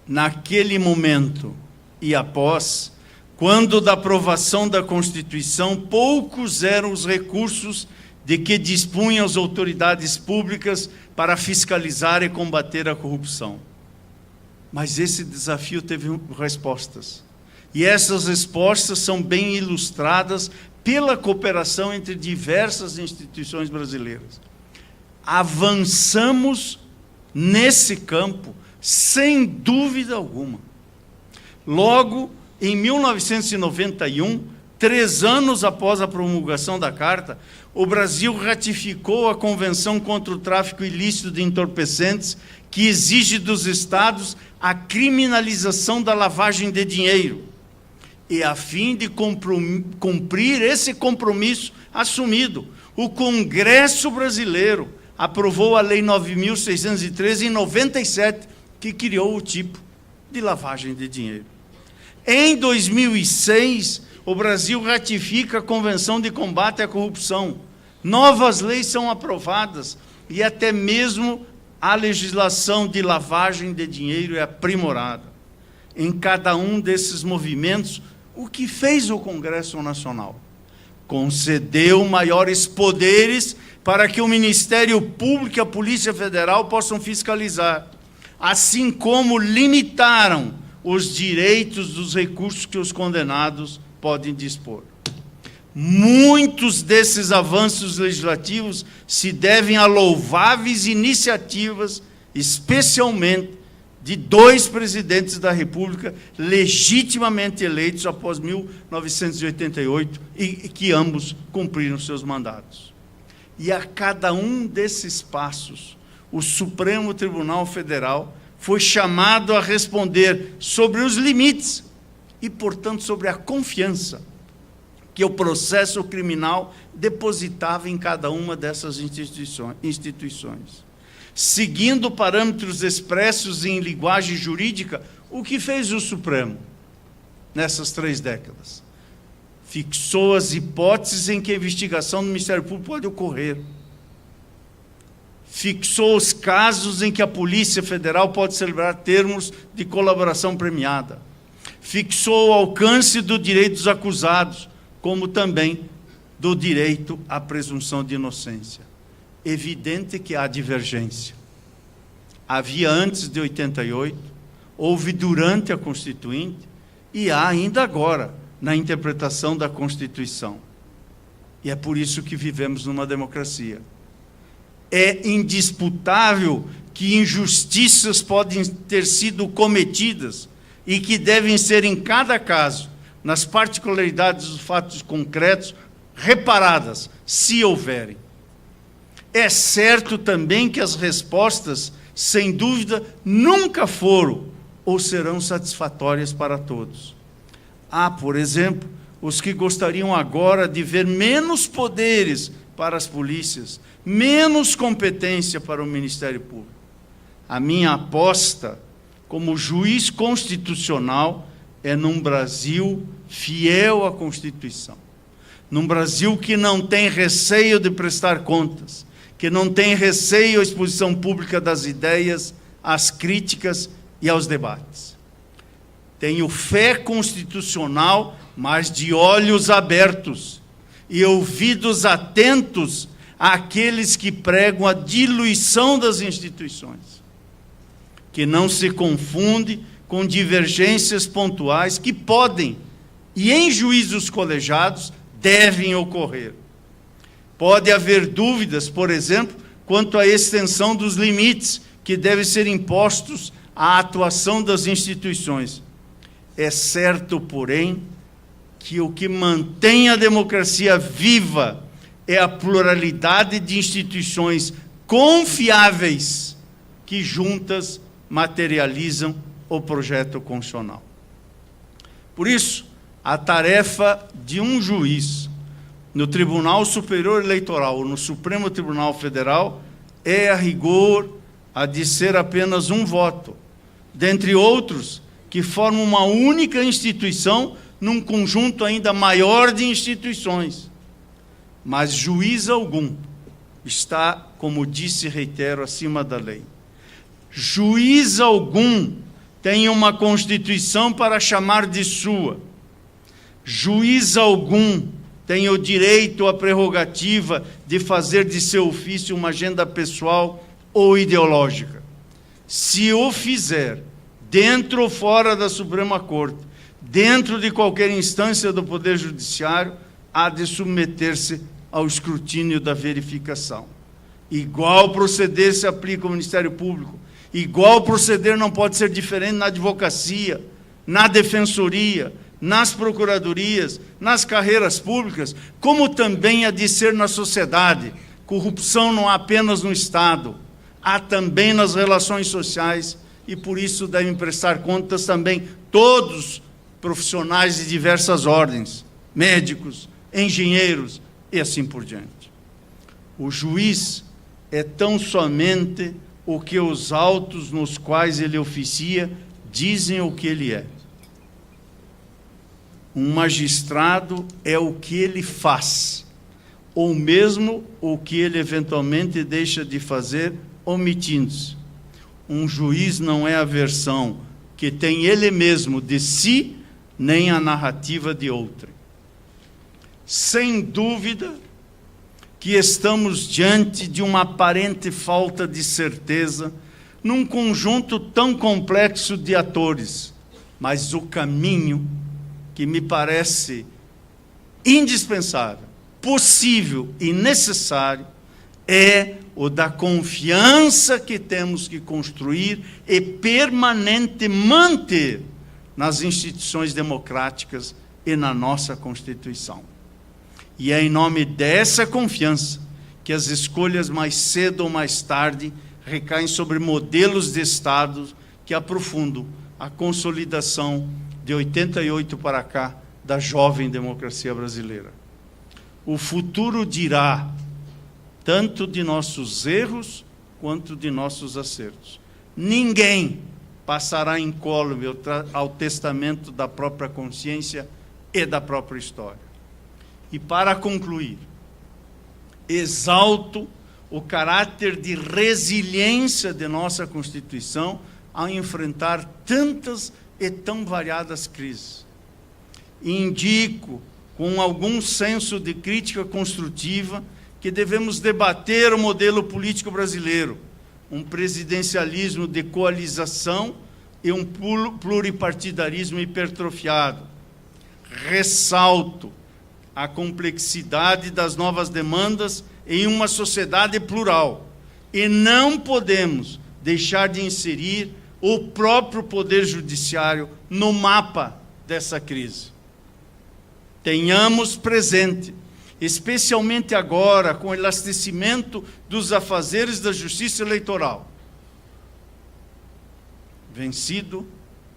Naquele momento e após, quando da aprovação da Constituição, poucos eram os recursos de que dispunham as autoridades públicas para fiscalizar e combater a corrupção. Mas esse desafio teve respostas. E essas respostas são bem ilustradas pela cooperação entre diversas instituições brasileiras. Avançamos nesse campo sem dúvida alguma. Logo, em 1991, 3 anos após a promulgação da Carta, o Brasil ratificou a Convenção contra o Tráfico Ilícito de Entorpecentes, que exige dos Estados a criminalização da lavagem de dinheiro. E, a fim de cumprir esse compromisso assumido, o Congresso brasileiro aprovou a Lei 9.613 em 97, que criou o tipo de lavagem de dinheiro. Em 2006, o Brasil ratifica a Convenção de Combate à Corrupção. Novas leis são aprovadas e até mesmo a legislação de lavagem de dinheiro é aprimorada. Em cada um desses movimentos, o que fez o Congresso Nacional? Concedeu maiores poderes para que o Ministério Público e a Polícia Federal possam fiscalizar, assim como limitaram os direitos dos recursos que os condenados podem dispor. Muitos desses avanços legislativos se devem a louváveis iniciativas, especialmente de 2 presidentes da República legitimamente eleitos após 1988 e que ambos cumpriram seus mandatos. E a cada um desses passos, o Supremo Tribunal Federal foi chamado a responder sobre os limites e, portanto, sobre a confiança que o processo criminal depositava em cada uma dessas instituições. Seguindo parâmetros expressos em linguagem jurídica, o que fez o Supremo nessas 3 décadas? Fixou as hipóteses em que a investigação do Ministério Público pode ocorrer. Fixou os casos em que a Polícia Federal pode celebrar termos de colaboração premiada. Fixou o alcance do direito dos acusados, como também do direito à presunção de inocência. Evidente que há divergência. Havia antes de 88, houve durante a Constituinte e há ainda agora na interpretação da Constituição. E é por isso que vivemos numa democracia. É indisputável que injustiças podem ter sido cometidas e que devem ser, em cada caso, nas particularidades dos fatos concretos, reparadas, se houverem. É certo também que as respostas, sem dúvida, nunca foram ou serão satisfatórias para todos. Há, por exemplo, os que gostariam agora de ver menos poderes para as polícias, menos competência para o Ministério Público. A minha aposta, como juiz constitucional, é num Brasil fiel à Constituição. Num Brasil que não tem receio de prestar contas, que não tem receio à exposição pública das ideias, às críticas e aos debates. Tenho fé constitucional, mas de olhos abertos e ouvidos atentos àqueles que pregam a diluição das instituições, que não se confunde com divergências pontuais que podem, e em juízos colegiados, devem ocorrer. Pode haver dúvidas, por exemplo, quanto à extensão dos limites que devem ser impostos à atuação das instituições. É certo, porém, que o que mantém a democracia viva é a pluralidade de instituições confiáveis que juntas materializam o projeto constitucional. Por isso, a tarefa de um juiz no Tribunal Superior Eleitoral ou no Supremo Tribunal Federal é, a rigor, a de ser apenas um voto, dentre outros que formam uma única instituição num conjunto ainda maior de instituições. Mas juiz algum está, como disse e reitero, acima da lei. Juiz algum tem uma Constituição para chamar de sua. Juiz algum tem o direito, a prerrogativa de fazer de seu ofício uma agenda pessoal ou ideológica. Se o fizer, dentro ou fora da Suprema Corte, dentro de qualquer instância do Poder Judiciário, há de submeter-se ao escrutínio da verificação. Igual proceder se aplica ao Ministério Público, igual proceder não pode ser diferente na advocacia, na defensoria, nas procuradorias, nas carreiras públicas, como também há de ser na sociedade. Corrupção não há apenas no Estado, há também nas relações sociais, e por isso devem prestar contas também todos profissionais de diversas ordens, médicos, engenheiros e assim por diante. O juiz é tão somente o que os autos nos quais ele oficia dizem o que ele é. Um magistrado é o que ele faz, ou mesmo o que ele eventualmente deixa de fazer, omitindo-se. Um juiz não é a versão que tem ele mesmo de si, nem a narrativa de outrem. Sem dúvida que estamos diante de uma aparente falta de certeza num conjunto tão complexo de atores, mas o caminho que me parece indispensável, possível e necessário é o da confiança que temos que construir e permanente manter nas instituições democráticas e na nossa Constituição. E é em nome dessa confiança que as escolhas mais cedo ou mais tarde recaem sobre modelos de Estado que aprofundam a consolidação de 88 para cá da jovem democracia brasileira. O futuro dirá tanto de nossos erros quanto de nossos acertos. Ninguém passará incólume ao testamento da própria consciência e da própria história. E para concluir, exalto o caráter de resiliência de nossa Constituição ao enfrentar tantas e tão variadas crises. Indico, com algum senso de crítica construtiva, que devemos debater o modelo político brasileiro, um presidencialismo de coalização e um pluripartidarismo hipertrofiado. ressalto a complexidade das novas demandas em uma sociedade plural. E não podemos deixar de inserir o próprio Poder Judiciário no mapa dessa crise. Tenhamos presente, especialmente agora, com o elastecimento dos afazeres da Justiça Eleitoral. Vencido,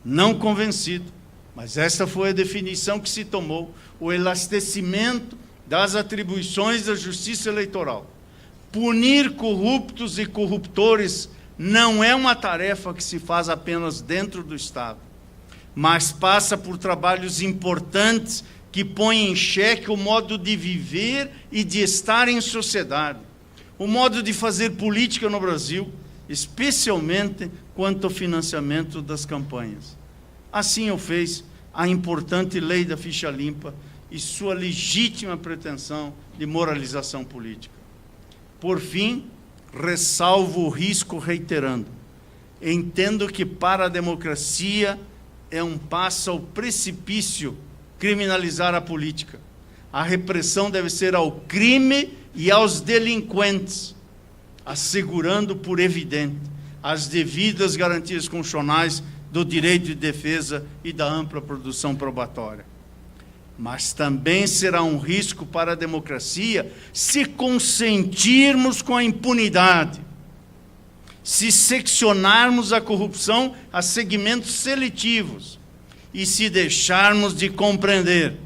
não convencido, mas essa foi a definição que se tomou, o elastecimento das atribuições da Justiça Eleitoral. Punir corruptos e corruptores não é uma tarefa que se faz apenas dentro do Estado, mas passa por trabalhos importantes que põem em xeque o modo de viver e de estar em sociedade, o modo de fazer política no Brasil, especialmente quanto ao financiamento das campanhas. Assim o fez a importante lei da ficha limpa e sua legítima pretensão de moralização política. Por fim, ressalvo o risco reiterando. Entendo que para a democracia é um passo ao precipício criminalizar a política. A repressão deve ser ao crime e aos delinquentes, assegurando por evidente as devidas garantias constitucionais do direito de defesa e da ampla produção probatória. Mas também será um risco para a democracia se consentirmos com a impunidade, se seccionarmos a corrupção a segmentos seletivos e se deixarmos de compreender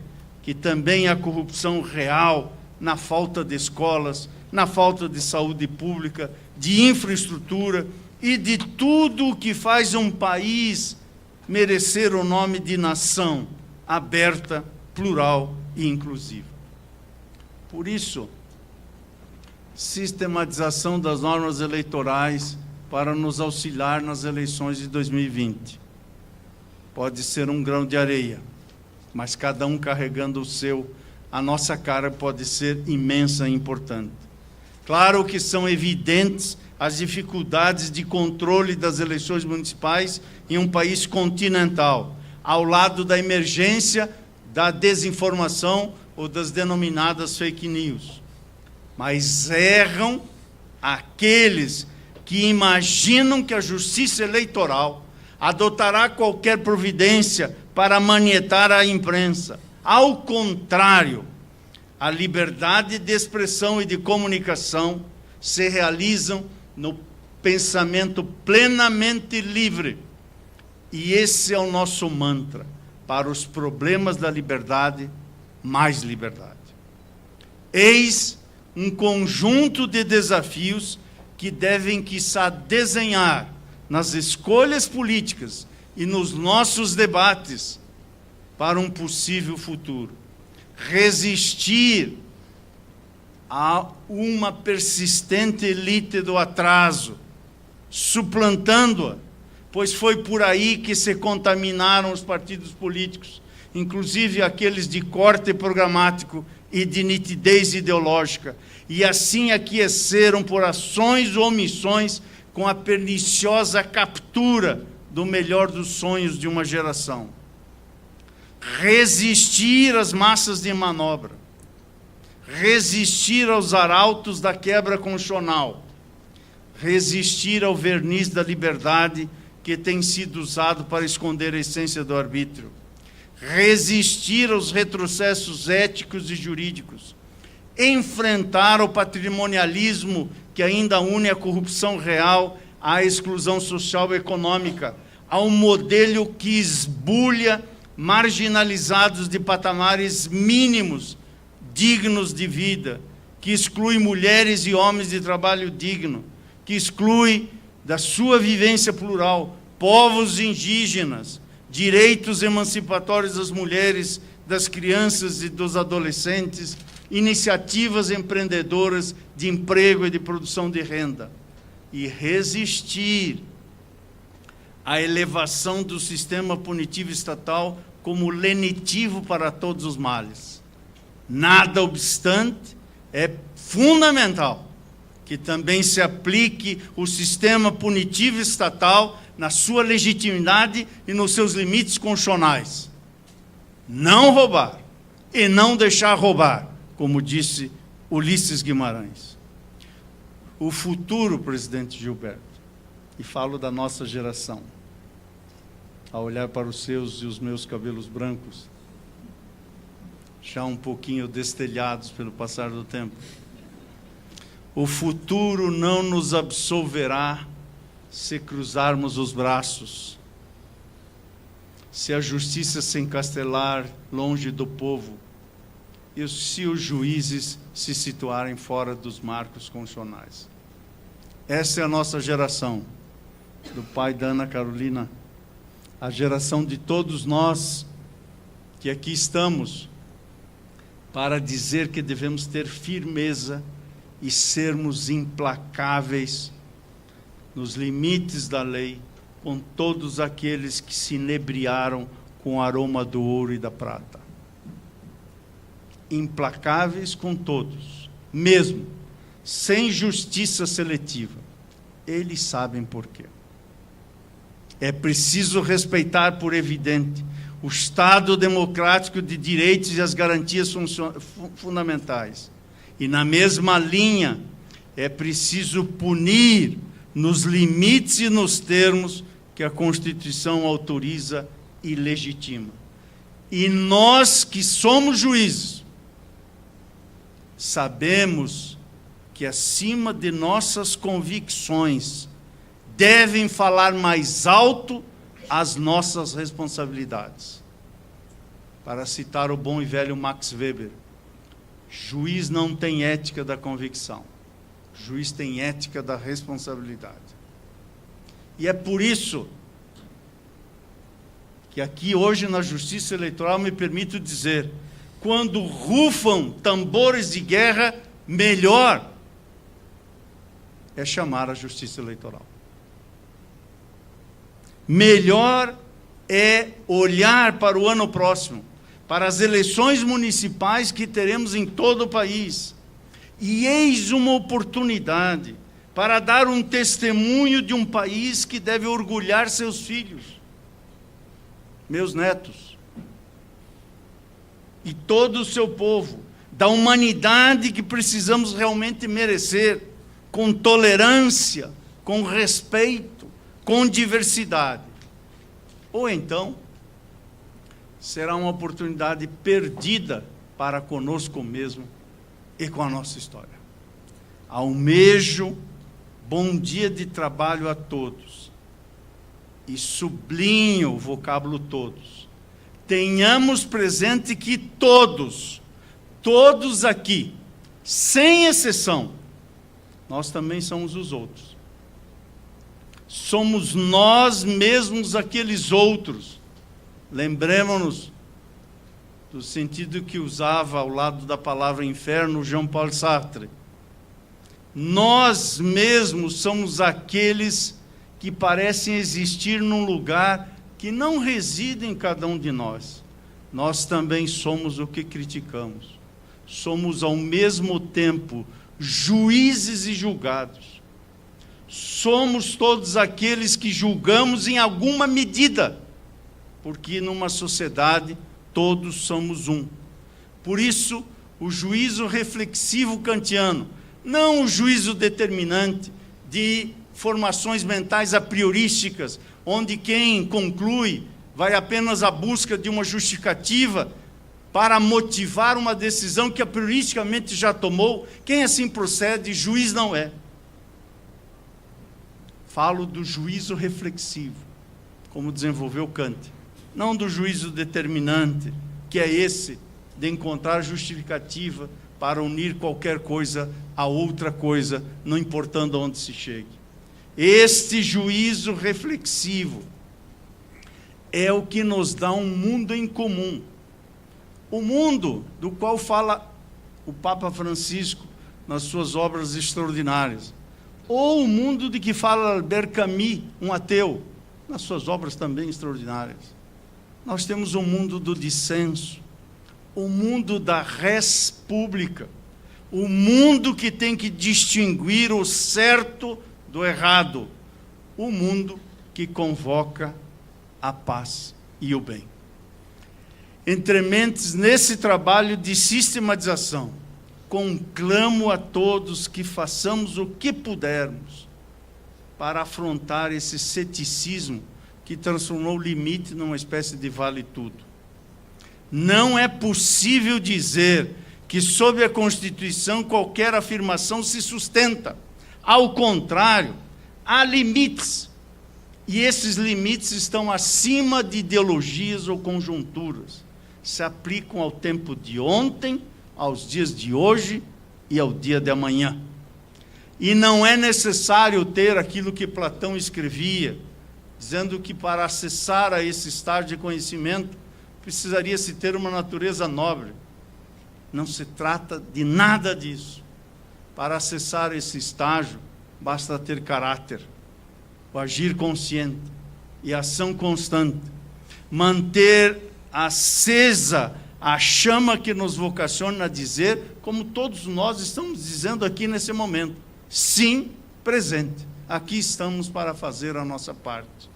que também há corrupção real na falta de escolas, na falta de saúde pública, de infraestrutura e de tudo o que faz um país merecer o nome de nação aberta, plural e inclusiva. Por isso, sistematização das normas eleitorais para nos auxiliar nas eleições de 2020. Pode ser um grão de areia, mas cada um carregando o seu, a nossa cara pode ser imensa e importante. Claro que são evidentes as dificuldades de controle das eleições municipais em um país continental, ao lado da emergência da desinformação ou das denominadas fake news. Mas erram aqueles que imaginam que a Justiça Eleitoral adotará qualquer providência para manietar a imprensa. Ao contrário, a liberdade de expressão e de comunicação se realizam no pensamento plenamente livre. E esse é o nosso mantra. Para os problemas da liberdade, mais liberdade. Eis um conjunto de desafios que devem, quiçá, desenhar nas escolhas políticas e nos nossos debates para um possível futuro. Resistir a uma persistente elite do atraso, suplantando-a, pois foi por aí que se contaminaram os partidos políticos, inclusive aqueles de corte programático e de nitidez ideológica, e assim aqueceram por ações ou omissões com a perniciosa captura do melhor dos sonhos de uma geração. Resistir às massas de manobra, resistir aos arautos da quebra constitucional, resistir ao verniz da liberdade que tem sido usado para esconder a essência do arbítrio, resistir aos retrocessos éticos e jurídicos, enfrentar o patrimonialismo que ainda une a corrupção real à exclusão social e econômica, ao modelo que esbulha marginalizados de patamares mínimos, dignos de vida, que exclui mulheres e homens de trabalho digno, que exclui da sua vivência plural, povos indígenas, direitos emancipatórios das mulheres, das crianças e dos adolescentes, iniciativas empreendedoras de emprego e de produção de renda. E resistir à elevação do sistema punitivo estatal como lenitivo para todos os males. Nada obstante, é fundamental que também se aplique o sistema punitivo estatal na sua legitimidade e nos seus limites constitucionais. não roubar e não deixar roubar, como disse Ulisses Guimarães. O futuro, presidente Gilberto, e falo da nossa geração, a olhar para os seus e os meus cabelos brancos, já um pouquinho destelhados pelo passar do tempo, o futuro não nos absolverá se cruzarmos os braços, se a justiça se encastelar longe do povo e se os juízes se situarem fora dos marcos constitucionais. Essa é a nossa geração, do pai da Ana Carolina, a geração de todos nós que aqui estamos para dizer que devemos ter firmeza e sermos implacáveis nos limites da lei com todos aqueles que se inebriaram com o aroma do ouro e da prata. Implacáveis com todos, mesmo sem justiça seletiva. Eles sabem por quê. É preciso respeitar, por evidente, o Estado democrático de direitos e as garantias fundamentais. E, na mesma linha, é preciso punir nos limites e nos termos que a Constituição autoriza e legitima. E nós que somos juízes, sabemos que acima de nossas convicções devem falar mais alto as nossas responsabilidades. Para citar o bom e velho Max Weber, juiz não tem ética da convicção, juiz tem ética da responsabilidade. E é por isso que aqui hoje na Justiça Eleitoral me permito dizer, quando rufam tambores de guerra, melhor é chamar a Justiça Eleitoral. Melhor é olhar para o ano próximo, para as eleições municipais que teremos em todo o país. E eis uma oportunidade para dar um testemunho de um país que deve orgulhar seus filhos, meus netos, e todo o seu povo, da humanidade que precisamos realmente merecer, com tolerância, com respeito, com diversidade. Ou então, será uma oportunidade perdida para conosco mesmo e com a nossa história. Almejo bom dia de trabalho a todos e sublinho o vocábulo todos. Tenhamos presente que todos aqui, sem exceção, nós também somos os outros. Somos nós mesmos aqueles outros. Lembremos-nos do sentido que usava ao lado da palavra inferno Jean-Paul Sartre. Nós mesmos somos aqueles que parecem existir num lugar que não reside em cada um de nós. Nós também somos o que criticamos. Somos ao mesmo tempo juízes e julgados. Somos todos aqueles que julgamos em alguma medida, porque numa sociedade todos somos um. Por isso, o juízo reflexivo kantiano, não o juízo determinante de formações mentais a priorísticas, onde quem conclui vai apenas à busca de uma justificativa para motivar uma decisão que a prioristicamente já tomou. Quem assim procede, juiz não é. Falo do juízo reflexivo, como desenvolveu Kant, não do juízo determinante, que é esse de encontrar justificativa para unir qualquer coisa a outra coisa, não importando aonde se chegue. Este juízo reflexivo é o que nos dá um mundo em comum. O mundo do qual fala o Papa Francisco nas suas obras extraordinárias. Ou o mundo de que fala Albert Camus, um ateu, nas suas obras também extraordinárias. Nós temos o mundo do dissenso, o mundo da res pública, o mundo que tem que distinguir o certo do errado, o mundo que convoca a paz e o bem. entre mentes nesse trabalho de sistematização. Conclamo a todos que façamos o que pudermos para afrontar esse ceticismo que transformou o limite numa espécie de vale-tudo. Não é possível dizer que, sob a Constituição, qualquer afirmação se sustenta. Ao contrário, há limites. E esses limites estão acima de ideologias ou conjunturas. Se aplicam ao tempo de ontem, aos dias de hoje e ao dia de amanhã. E não é necessário ter aquilo que Platão escrevia, dizendo que para acessar a esse estágio de conhecimento, precisaria-se ter uma natureza nobre. Não se trata de nada disso. Para acessar esse estágio, basta ter caráter, o agir consciente e ação constante, manter acesa a chama que nos vocaciona a dizer, como todos nós estamos dizendo aqui nesse momento, sim, presente, aqui estamos para fazer a nossa parte.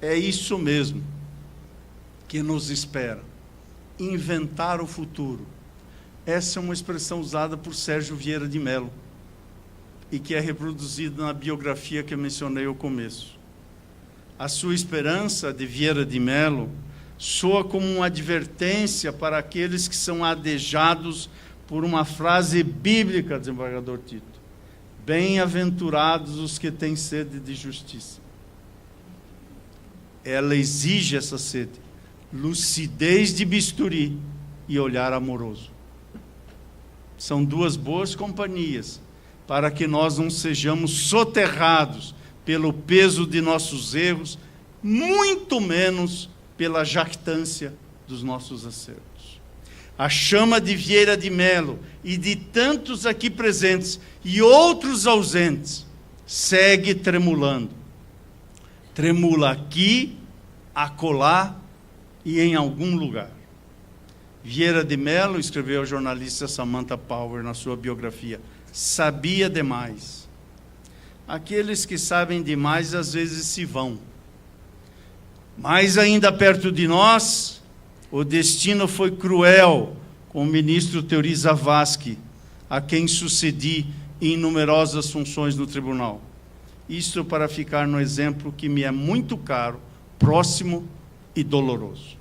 É isso mesmo que nos espera, inventar o futuro. Essa é uma expressão usada por Sérgio Vieira de Mello e que é reproduzida na biografia que eu mencionei ao começo. A sua esperança, de Vieira de Mello, soa como uma advertência para aqueles que são adejados por uma frase bíblica, desembargador Tito: bem-aventurados os que têm sede de justiça. Ela exige essa sede, lucidez de bisturi e olhar amoroso. São duas boas companhias para que nós não sejamos soterrados pelo peso de nossos erros, muito menos pela jactância dos nossos acertos. A chama de Vieira de Mello e de tantos aqui presentes e outros ausentes segue tremulando. Tremula aqui, acolá e em algum lugar. Vieira de Mello escreveu a jornalista Samantha Power na sua biografia: sabia demais. Aqueles que sabem demais às vezes se vão. Mais ainda perto de nós, o destino foi cruel com o ministro Teori Zavascki, a quem sucedi em numerosas funções no tribunal. Isto para ficar no exemplo que me é muito caro, próximo e doloroso.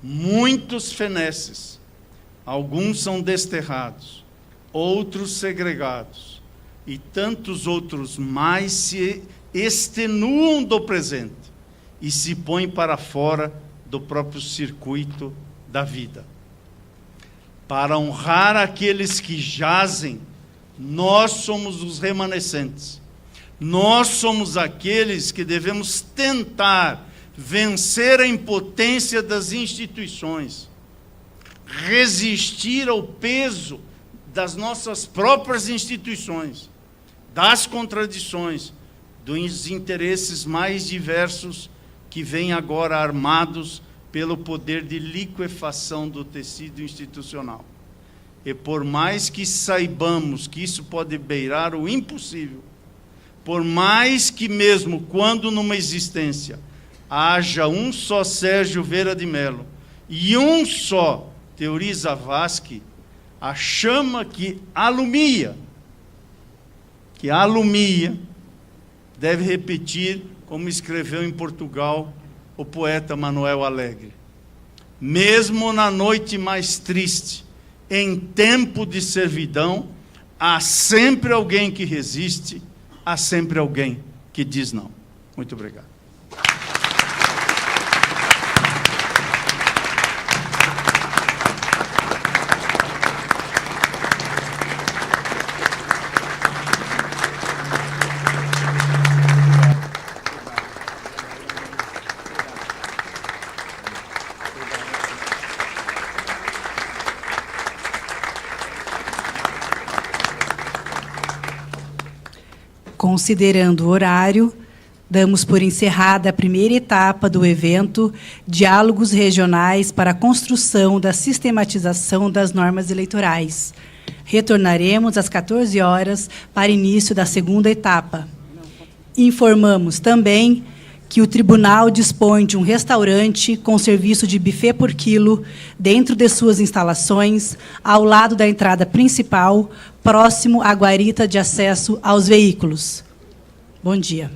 Muitos feneces, alguns são desterrados, outros segregados, e tantos outros mais se extenuam do presente e se põem para fora do próprio circuito da vida. Para honrar aqueles que jazem, nós somos os remanescentes. Nós somos aqueles que devemos tentar vencer a impotência das instituições, resistir ao peso das nossas próprias instituições, das contradições, dos interesses mais diversos que vêm agora armados pelo poder de liquefação do tecido institucional. E por mais que saibamos que isso pode beirar o impossível, por mais que mesmo quando numa existência haja um só Sérgio Vieira de Mello e um só Teori Zavascki, a chama que alumia, deve repetir, como escreveu em Portugal o poeta Manuel Alegre: mesmo na noite mais triste, em tempo de servidão, há sempre alguém que resiste, há sempre alguém que diz não. Muito obrigado. Considerando o horário, damos por encerrada a primeira etapa do evento Diálogos Regionais para a Construção da Sistematização das Normas Eleitorais. Retornaremos às 14 horas para início da segunda etapa. Informamos também que o tribunal dispõe de um restaurante com serviço de buffet por quilo dentro de suas instalações, ao lado da entrada principal, próximo à guarita de acesso aos veículos. Bom dia.